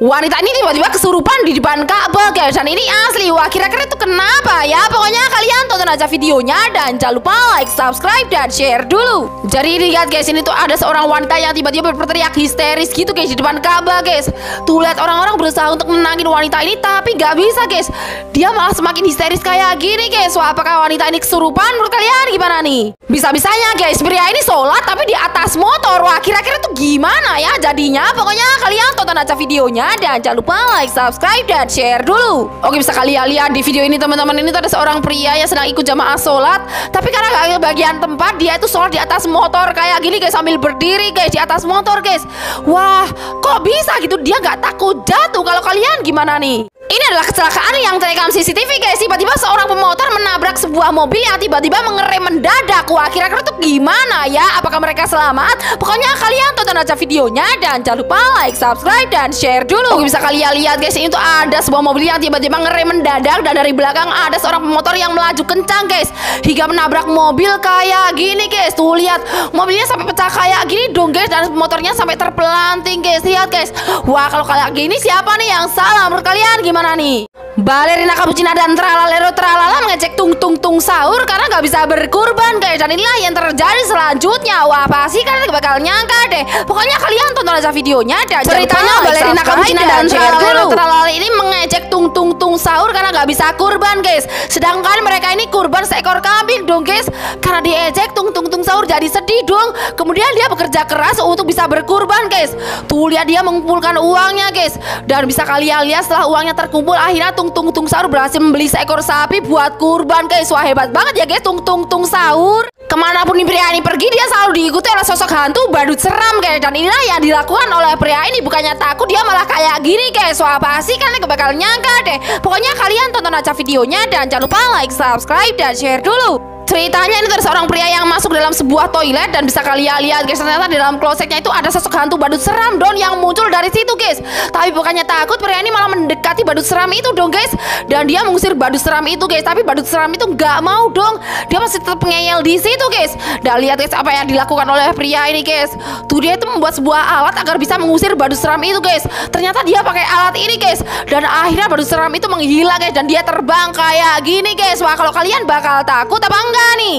Wanita ini tiba-tiba kesurupan di depan Ka'bah guys. Dan ini asli. Wah, kira-kira itu kenapa ya? Pokoknya kalian tonton aja videonya. Dan jangan lupa like, subscribe, dan share dulu. Jadi lihat guys, ini tuh ada seorang wanita yang tiba-tiba berteriak histeris gitu guys di depan Ka'bah guys. Tuh lihat orang-orang berusaha untuk menenangin wanita ini, tapi gak bisa guys. Dia malah semakin histeris kayak gini guys. Wah, apakah wanita ini kesurupan? Menurut kalian gimana nih? Bisa-bisanya guys pria ini sholat tapi di atas motor. Wah, kira-kira tuh gimana ya jadinya? Pokoknya kalian tonton aja videonya. Dan jangan lupa like, subscribe, dan share dulu. Oke, bisa kalian lihat di video ini teman-teman. Ini tuh ada seorang pria yang sedang ikut jamaah sholat, tapi karena gak bagian tempat, dia itu sholat di atas motor kayak gini guys, sambil berdiri guys di atas motor guys. Wah, kok bisa gitu? Dia gak takut jatuh? Kalau kalian gimana nih? Ini adalah kecelakaan yang terekam CCTV guys. Tiba-tiba seorang pemotor menabrak sebuah mobil yang tiba-tiba mengerem mendadak. Wah, kira-kira tuh gimana ya? Apakah mereka selamat? Pokoknya kalian tonton aja videonya. Dan jangan lupa like, subscribe, dan share dulu. Oke, bisa kalian lihat guys, ini tuh ada sebuah mobil yang tiba-tiba ngerem mendadak. Dan dari belakang ada seorang pemotor yang melaju kencang guys, hingga menabrak mobil kayak gini guys. Tuh lihat, mobilnya sampai pecah kayak gini dong guys. Dan motornya sampai terpelanting guys. Lihat guys. Wah, kalau kayak gini siapa nih yang salah? Menurut kalian gimana nih? Balerina Cappuccina dan Tralalero Tralala mengecek tung tung tung sahur karena nggak bisa berkurban guys. Dan inilah yang terjadi selanjutnya. Wah, pasti kalian bakal nyangka deh. Pokoknya kalian tonton aja videonya. Dan ceritanya Balerina Cappuccina dan Tralalero Tralala ini mengecek tung tung tung sahur karena nggak bisa kurban guys. Sedangkan mereka ini kurban seekor kambing dong guys. Karena diejek tung tung tung sahur jadi sedih dong. Kemudian dia bekerja keras untuk bisa berkurban guys. Tuh lihat dia mengumpulkan uangnya guys. Dan bisa kalian lihat setelah uangnya terkumpul, akhirnya tung tung tung sahur berhasil membeli seekor sapi buat kurban guys. Wah, hebat banget ya guys tung tung tung sahur. Kemanapun pria ini pergi, dia selalu diikuti oleh sosok hantu badut seram guys. Dan inilah yang dilakukan oleh pria ini. Bukannya takut, dia malah kayak gini guys. Wah, pasti kalian bakal nyangka deh. Pokoknya kalian tonton aja videonya. Dan jangan lupa like, subscribe, dan share dulu. Ceritanya ini ada seorang pria yang masuk dalam sebuah toilet. Dan bisa kalian lihat guys, ternyata di dalam klosetnya itu ada sosok hantu badut seram dong yang muncul dari situ guys. Tapi bukannya takut, pria ini malah mendekati badut seram itu dong guys. Dan dia mengusir badut seram itu guys. Tapi badut seram itu nggak mau dong. Dia masih tetap ngeyel di situ guys. Dan lihat guys apa yang dilakukan oleh pria ini guys. Tuh dia itu membuat sebuah alat agar bisa mengusir badut seram itu guys. Ternyata dia pakai alat ini guys. Dan akhirnya badut seram itu menghilang guys. Dan dia terbang kayak gini guys. Wah, kalau kalian bakal takut apa enggak nih?